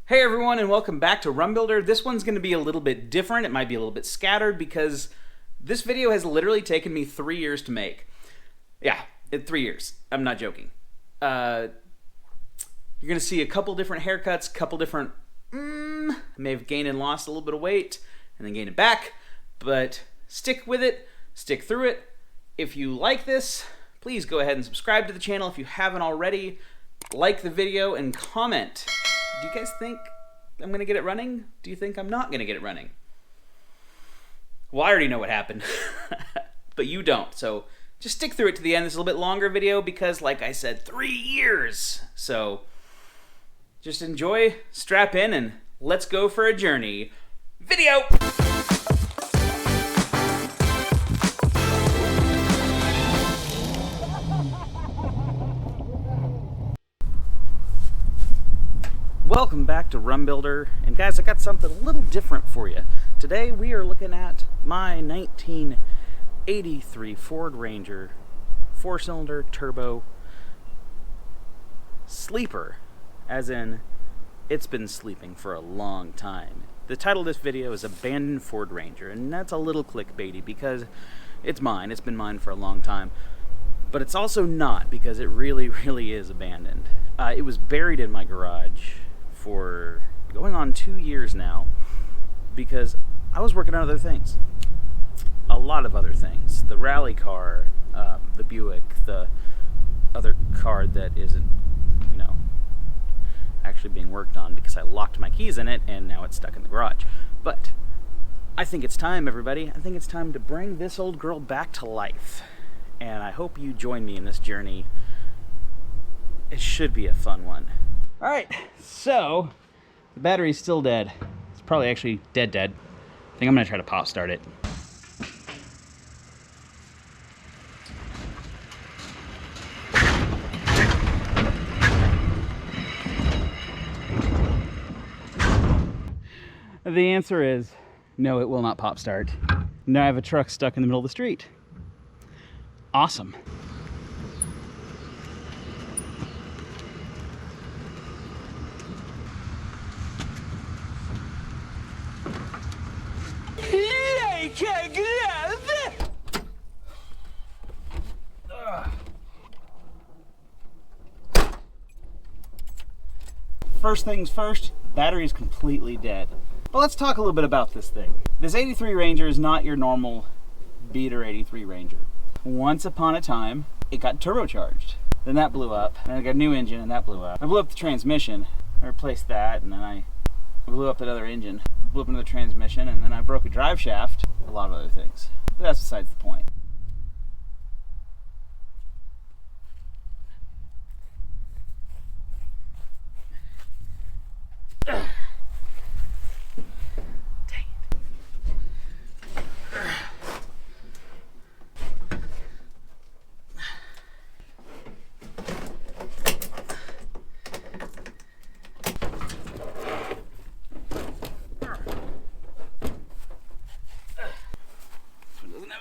Hey everyone, and welcome back to Run Builder. This one's going to be a little bit different. It might be a little bit scattered because this video has literally taken me 3 years to make. Yeah, 3 years. I'm not joking. You're going to see a couple different haircuts, couple different... I may have gained and lost a little bit of weight, and then gained it back, but stick with it, stick through it. If you like this, please go ahead and subscribe to the channel if you haven't already. Like the video and comment. Do you guys think I'm going to get it running? Do you think I'm not going to get it running? Well, I already know what happened, but you don't. So just stick through it to the end. This is a little bit longer video because, like I said, 3 years. So just enjoy, strap in, and let's go for a journey. Video! Welcome back to Run Builder, and guys, I got something a little different for you. Today we are looking at my 1983 Ford Ranger 4-cylinder turbo sleeper, as in it's been sleeping for a long time. The title of this video is Abandoned Ford Ranger, and that's a little clickbaity because it's mine. It's been mine for a long time, but it's also not because it really is abandoned. It was buried in my garage for going on 2 years now because I was working on other things. A lot of other things. The rally car, the Buick, the other car that isn't, actually being worked on because I locked my keys in it and now it's stuck in the garage. But I think it's time, everybody. I think it's time to bring this old girl back to life. And I hope you join me in this journey. It should be a fun one. Alright, so the battery's still dead. It's probably actually dead. I think I'm going to try to pop start it. The answer is no, it will not pop start. Now I have a truck stuck in the middle of the street. Awesome. First things first, battery is completely dead. But let's talk a little bit about this thing. This 83 Ranger is not your normal beater 83 Ranger. Once upon a time, it got turbocharged. Then that blew up, and I got a new engine, and that blew up. I blew up the transmission. I replaced that, and then I blew up another engine, blew up another transmission, and then I broke a drive shaft, a lot of other things. But that's besides the point.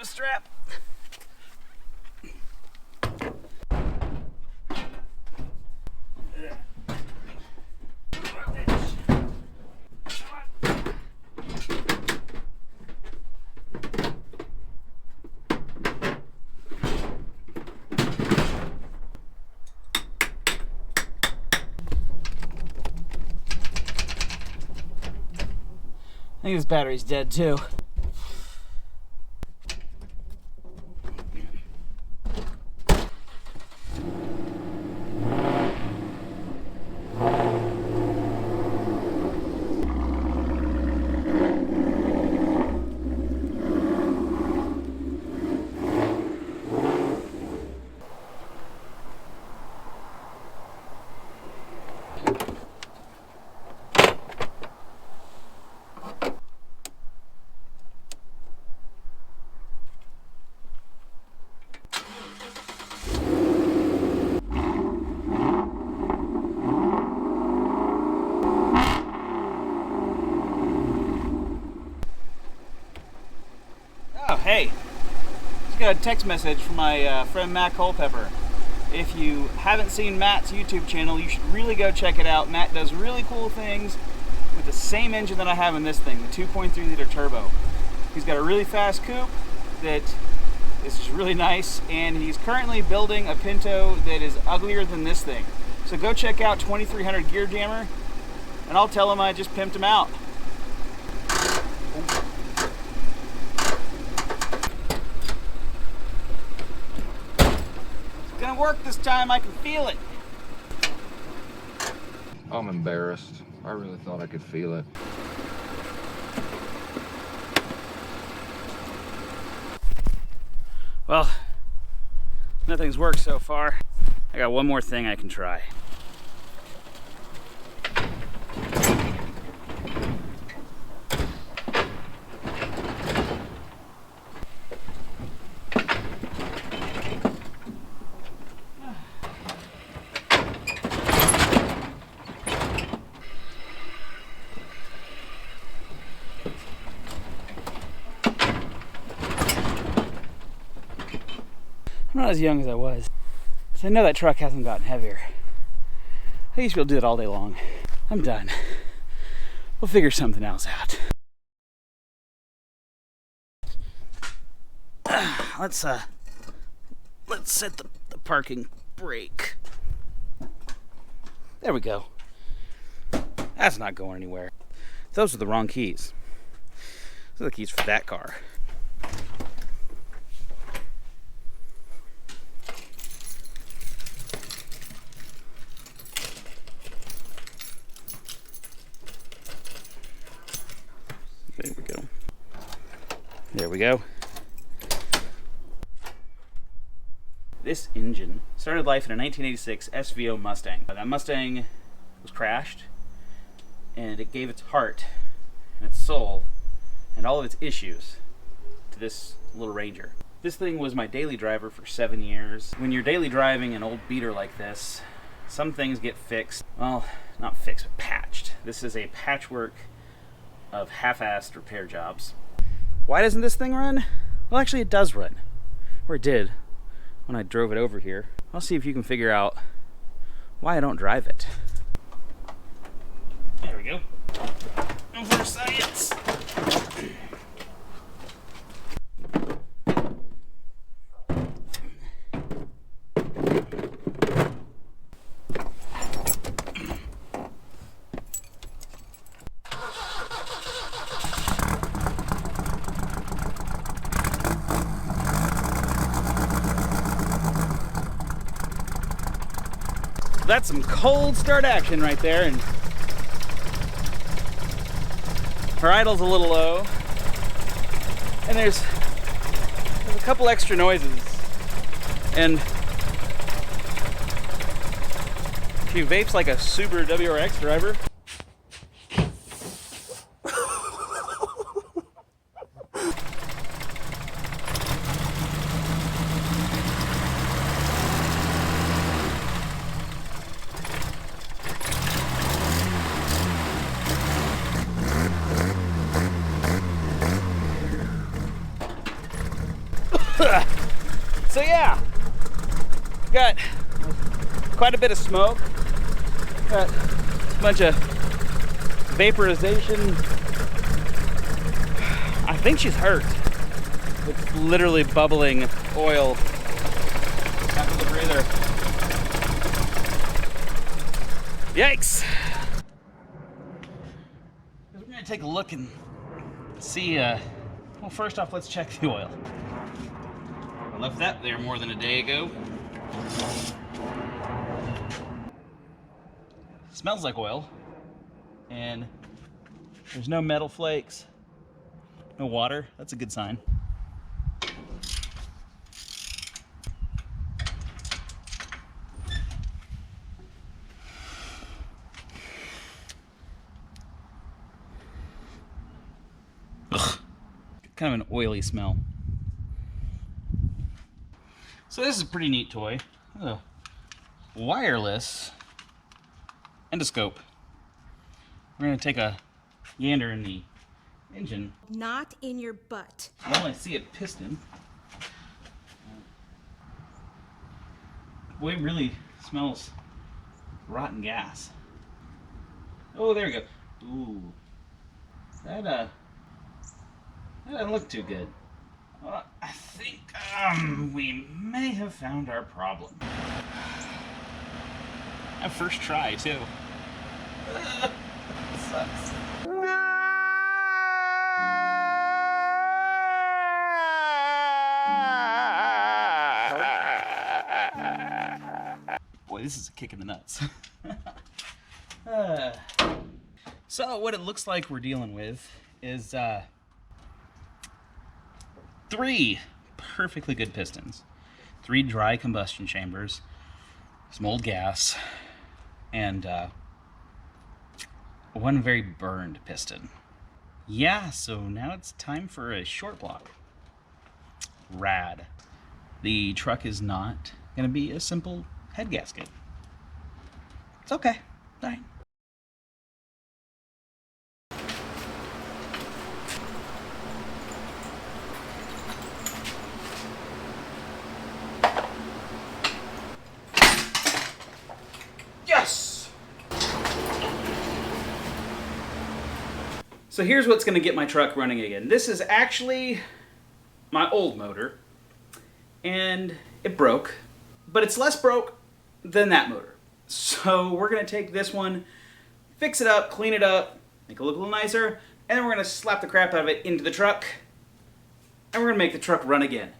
Strap. I think this battery's dead too. Hey, just got a text message from my friend Matt Culpepper. If you haven't seen Matt's YouTube channel, you should really go check it out. Matt does really cool things. with the same engine that I have in this thing, the 2.3 liter turbo. He's got a really fast coupe that is just really nice, and he's currently building a Pinto that is uglier than this thing. So go check out 2300 Gear Jammer, and I'll tell him I just pimped him out. It's gonna work this time, I can feel it. I'm embarrassed. I really thought I could feel it. Well, nothing's worked so far. I got one more thing I can try. I'm not as young as I was. So I know that truck hasn't gotten heavier. I used to be able to do it all day long. I'm done. We'll figure something else out. Let's set the parking brake. There we go. That's not going anywhere. Those are the wrong keys. Those are the keys for that car. There we go. There we go. This engine started life in a 1986 SVO Mustang. That Mustang was crashed, and it gave its heart and its soul and all of its issues to this little Ranger. This thing was my daily driver for 7 years. When you're daily driving an old beater like this, some things get fixed. Well, not fixed, but patched. This is a patchwork of half-assed repair jobs. Why doesn't this thing run? Well, actually it does run. Or it did when I drove it over here. I'll see if you can figure out why I don't drive it. There we go. Go for science. That's some cold start action right there, and her idle's a little low, and there's a couple extra noises, and she vapes like a Subaru WRX driver. So yeah, got quite a bit of smoke, got a bunch of vaporization. I think she's hurt. It's literally bubbling oil out of the breather. Yikes! We're gonna take a look and see, well, first off, let's check the oil. I left that there more than a day ago. Smells like oil, and there's no metal flakes, no water. That's a good sign. Ugh. Kind of an oily smell. So this is a pretty neat toy. A wireless endoscope. We're gonna take a gander in the engine. Not in your butt. Well, I see a piston. Boy, it really smells rotten gas. Oh, there we go. Ooh. That doesn't look too good. I think we may have found our problem. Our first try too. Sucks. Boy, this is a kick in the nuts. So what it looks like we're dealing with is 3 perfectly good pistons, 3 dry combustion chambers, some old gas, and 1 very burned piston. Yeah, so now it's time for a short block. Rad. The truck is not going to be a simple head gasket. It's okay. All right. Yes! So here's what's going to get my truck running again. This is actually my old motor, and it broke, but it's less broke than that motor. So we're going to take this one, fix it up, clean it up, make it look a little nicer, and then we're going to slap the crap out of it into the truck, and we're going to make the truck run again.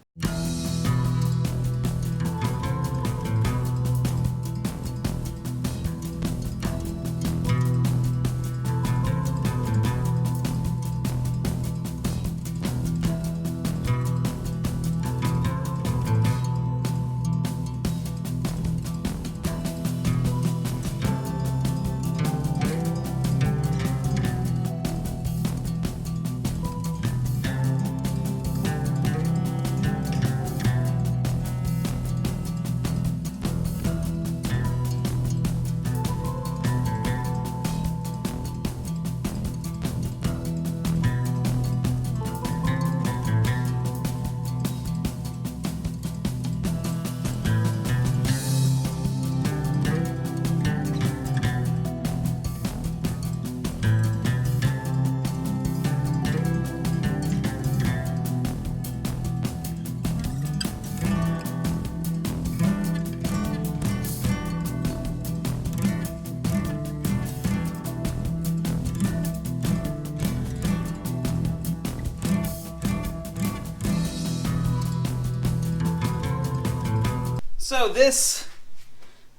So this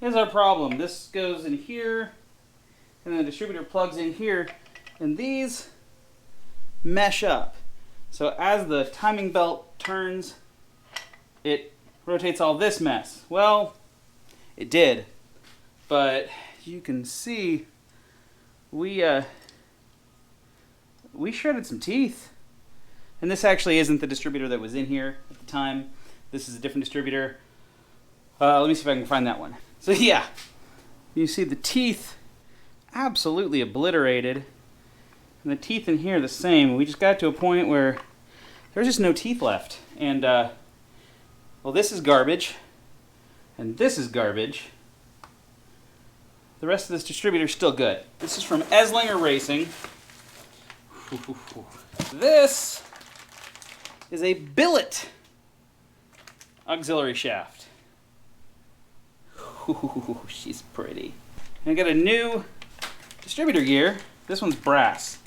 is our problem. This goes in here, and then the distributor plugs in here, and these mesh up. So as the timing belt turns, it rotates all this mess. Well, it did, but you can see we shredded some teeth. And this actually isn't the distributor that was in here at the time. This is a different distributor. Let me see if I can find that one. So yeah, you see the teeth absolutely obliterated. And the teeth in here are the same. We just got to a point where there's just no teeth left. And, well, this is garbage. And this is garbage. The rest of this distributor is still good. This is from Eslinger Racing. This is a billet auxiliary shaft. Ooh, she's pretty. And I got a new distributor gear. This one's brass.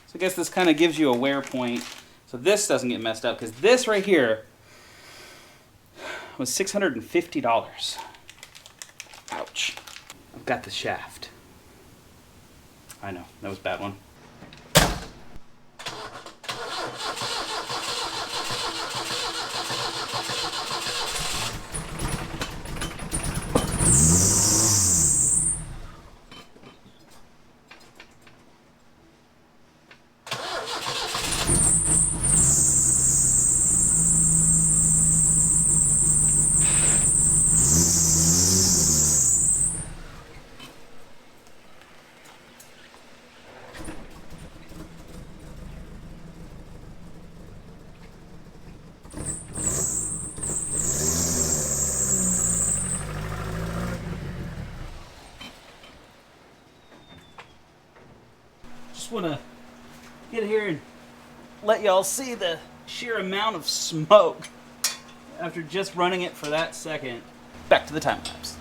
So I guess this kind of gives you a wear point so this doesn't get messed up, because this right here was $650. Ouch. I've got the shaft. I know, that was a bad one. Just want to get here and let y'all see the sheer amount of smoke after just running it for that second. Back to the time lapse.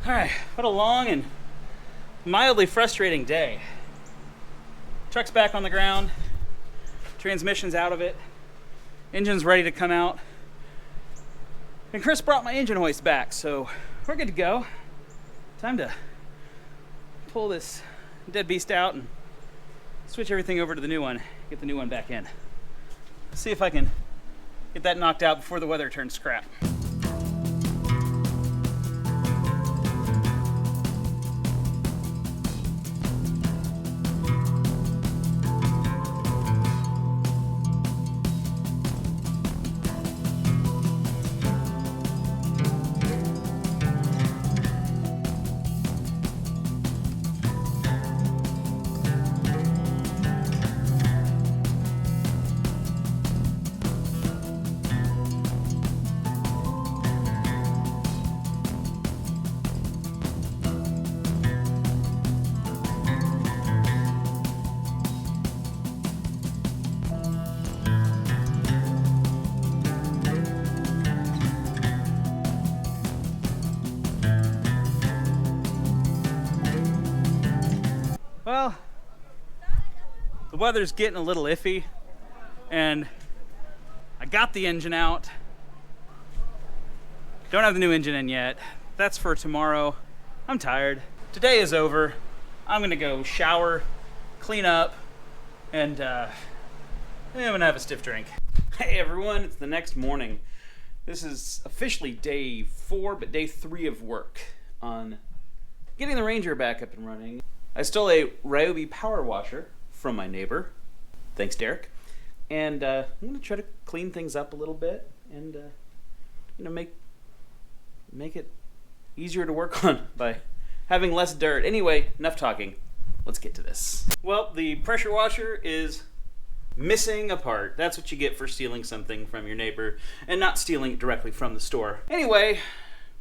Alright, what a long and mildly frustrating day. Truck's back on the ground, transmission's out of it, engine's ready to come out, and Chris brought my engine hoist back, so we're good to go. Time to pull this dead beast out and switch everything over to the new one, get the new one back in. See if I can get that knocked out before the weather turns scrap. Well, the weather's getting a little iffy, and I got the engine out. Don't have the new engine in yet. That's for tomorrow. I'm tired. Today is over. I'm gonna go shower, clean up, and I'm gonna have a stiff drink. Hey everyone, it's the next morning. This is officially day 4, but day 3 of work on getting the Ranger back up and running. I stole a Ryobi power washer from my neighbor. Thanks, Derek. And I'm going to try to clean things up a little bit and make it easier to work on by having less dirt. Anyway, enough talking. Let's get to this. Well, the pressure washer is missing a part. That's what you get for stealing something from your neighbor and not stealing it directly from the store. Anyway,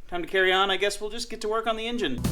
time to carry on. I guess we'll just get to work on the engine.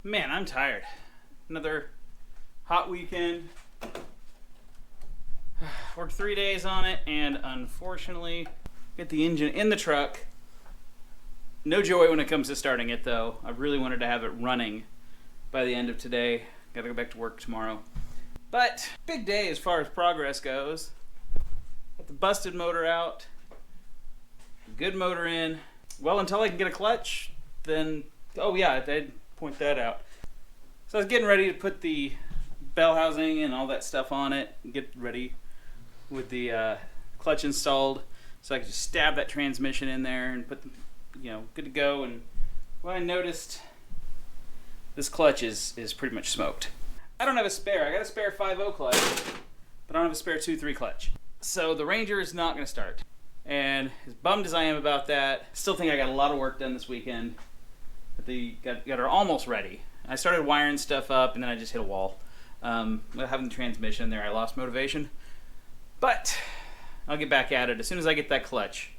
Man, I'm tired. Another hot weekend. Worked 3 days on it, and unfortunately, get the engine in the truck. No joy when it comes to starting it, though. I really wanted to have it running by the end of today. Gotta go back to work tomorrow. But, big day as far as progress goes. Got the busted motor out. Good motor in. Well, until I can get a clutch, then... Oh yeah, I did point that out. So I was getting ready to put the bell housing and all that stuff on it. Get ready with the clutch installed. So I could just stab that transmission in there and put the, good to go. And well, I noticed this clutch is pretty much smoked. I don't have a spare. I got a spare 5.0 clutch, but I don't have a spare 2.3 clutch. So the Ranger is not going to start. And as bummed as I am about that, still think I got a lot of work done this weekend. But they got her almost ready. I started wiring stuff up, and then I just hit a wall. Having the transmission there, I lost motivation. But I'll get back at it as soon as I get that clutch.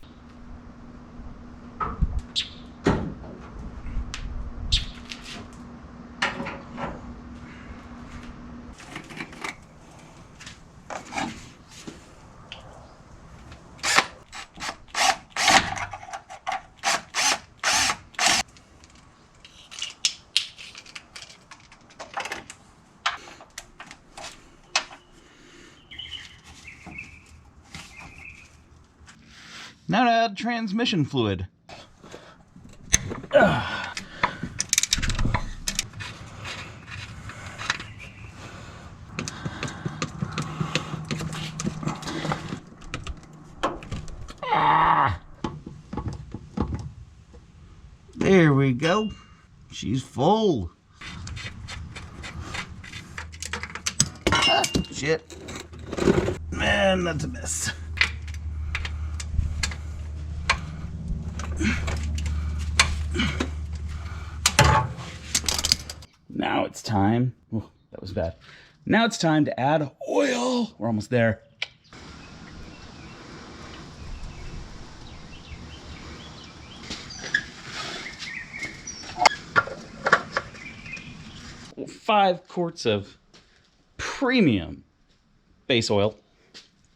Now to add transmission fluid. There we go. She's full. Ah, shit. Man, that's a mess. Now it's time. Oh, that was bad. Now it's time to add oil. We're almost there. Well, 5 quarts of premium base oil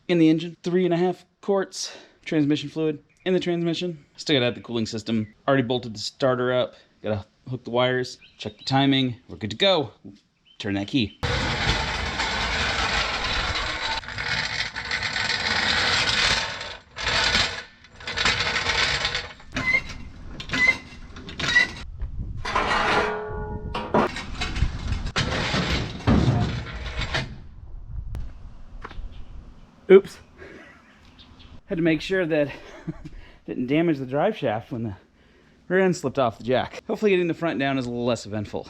in the engine. 3.5 quarts transmission fluid in the transmission. Still gotta add the cooling system. Already bolted the starter up. Gotta hook the wires, check the timing. We're good to go. Turn that key. Oops. Had to make sure that didn't damage the drive shaft when the rear end slipped off the jack. Hopefully getting the front down is a little less eventful.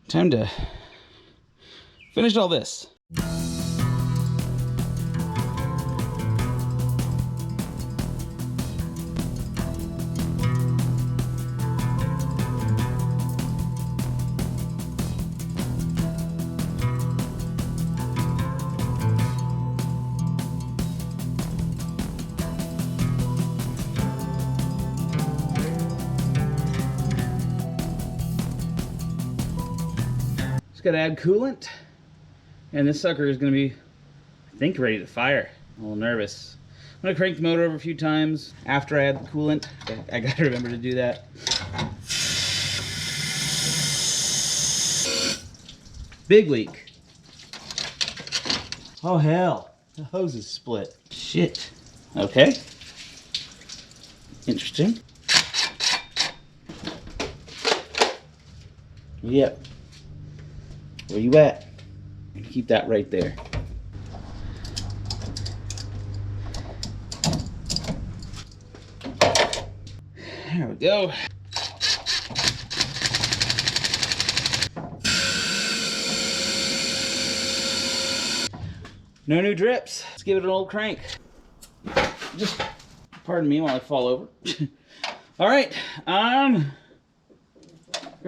Time to finish all this. Just gotta add coolant, and this sucker is gonna be, I think, ready to fire. I'm a little nervous. I'm gonna crank the motor over a few times after I add the coolant. I gotta remember to do that. Big leak. Oh hell, the hose is split. Shit. Okay. Interesting. Yep. Where you at? Keep that right there. There we go. No new drips. Let's give it an old crank. Just pardon me while I fall over. All right. Grab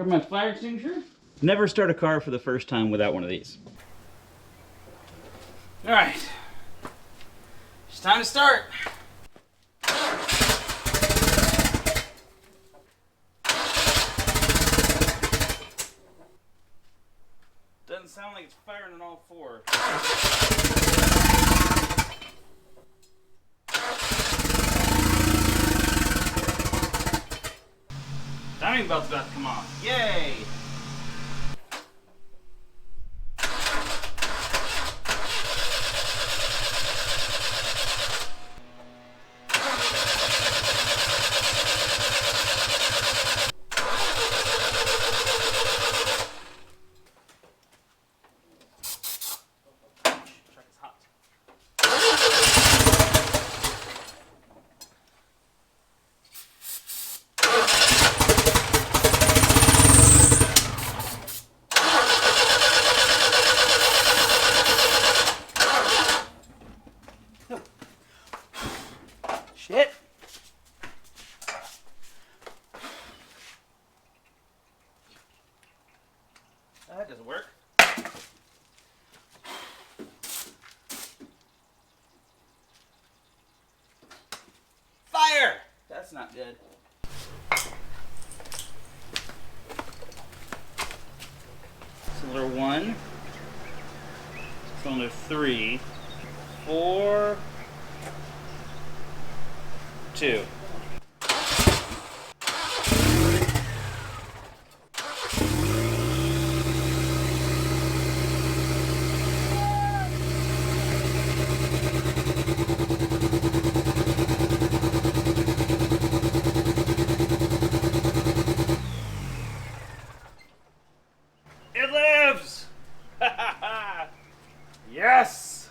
my fire extinguisher. Never start a car for the first time without one of these. All right. It's time to start. Doesn't sound like it's firing on all four. Timing belt's about to come off. Yay! Truck is hot. Shit. That doesn't work. Fire! That's not good. Cylinder 1. Cylinder 3. 4. 2. It lives! Yes!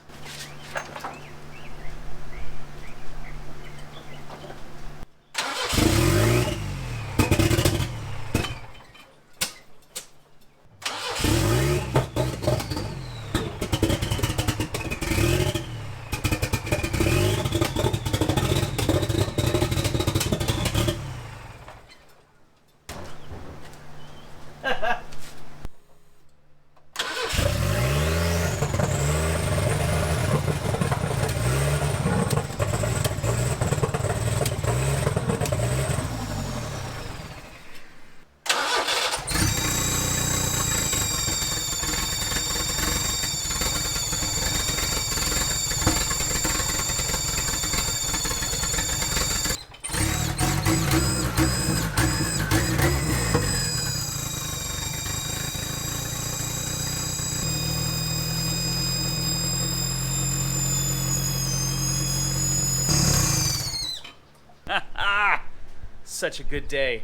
Such a good day.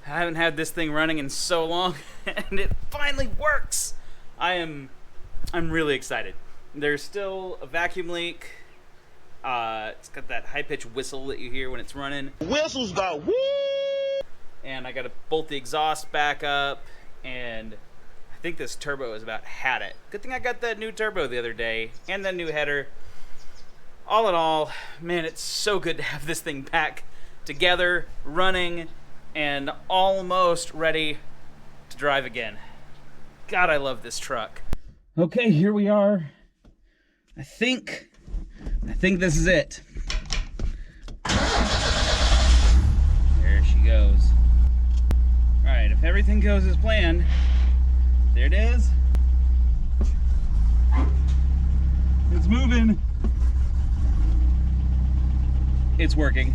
I haven't had this thing running in so long, and it finally works. I'm really excited. There's still a vacuum leak. It's got that high-pitched whistle that you hear when it's running. Whistles got woo! And I got to bolt the exhaust back up, and I think this turbo has about had it. Good thing I got that new turbo the other day, and that new header. All in all, man, it's so good to have this thing back together, running, and almost ready to drive again. God, I love this truck. Okay, here we are. I think this is it. There she goes. All right, if everything goes as planned, there it is. It's moving. It's working.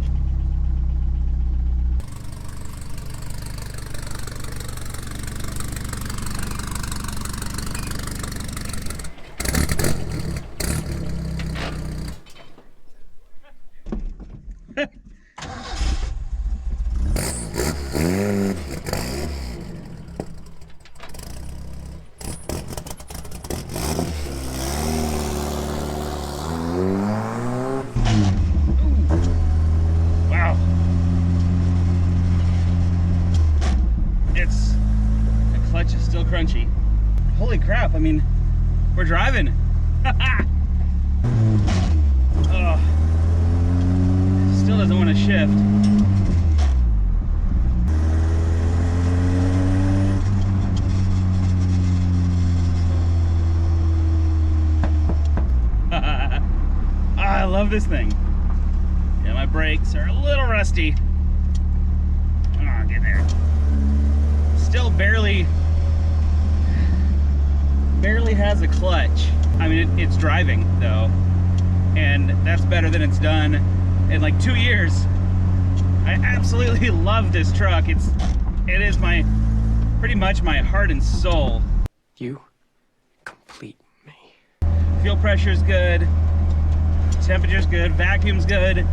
Wow. The clutch is still crunchy. Holy crap, I mean, we're driving. Oh. Still doesn't want to shift. I love this thing. Yeah, my brakes are a little rusty. Oh, get there. Still barely has a clutch. I mean, it's driving though, and that's better than it's done in like 2 years. I absolutely love this truck. It is pretty much my heart and soul. You complete me. Fuel pressure's good, temperature's good, vacuum's good.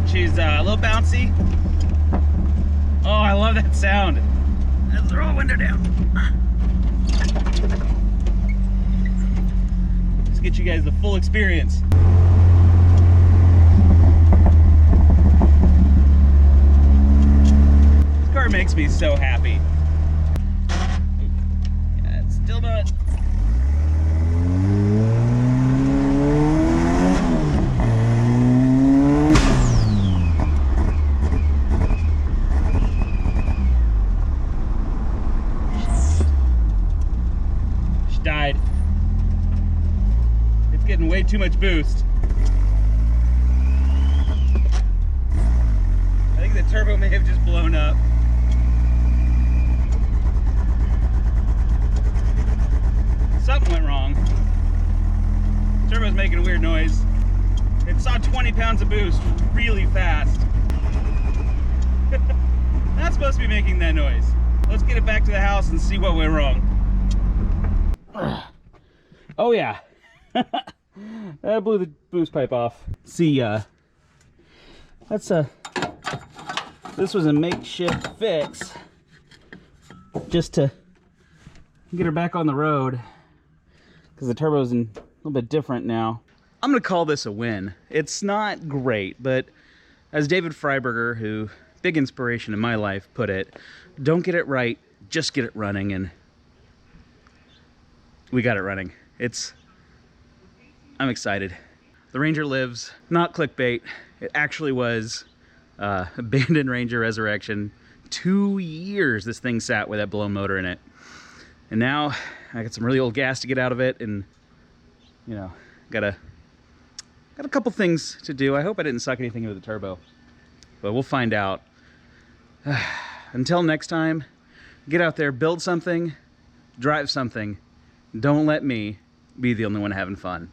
She's a little bouncy. Oh, I love that sound. Let's throw a window down. Let's get you guys the full experience. This car makes me so happy. Yeah, it's still not. Died. It's getting way too much boost. I think the turbo may have just blown up. Something went wrong. The turbo's making a weird noise. It saw 20 pounds of boost really fast. Not supposed to be making that noise. Let's get it back to the house and see what went wrong. Oh yeah, that blew the boost pipe off. See, this was a makeshift fix just to get her back on the road because the turbo's a little bit different now. I'm gonna call this a win. It's not great, but as David Freiberger, who big inspiration in my life, put it, don't get it right, just get it running, and we got it running. I'm excited. The Ranger lives, not clickbait. It actually was abandoned Ranger resurrection. 2 years this thing sat with that blown motor in it. And now I got some really old gas to get out of it, and you know, got a couple things to do. I hope I didn't suck anything into the turbo, but we'll find out. Until next time, get out there, build something, drive something. Don't let me be the only one having fun.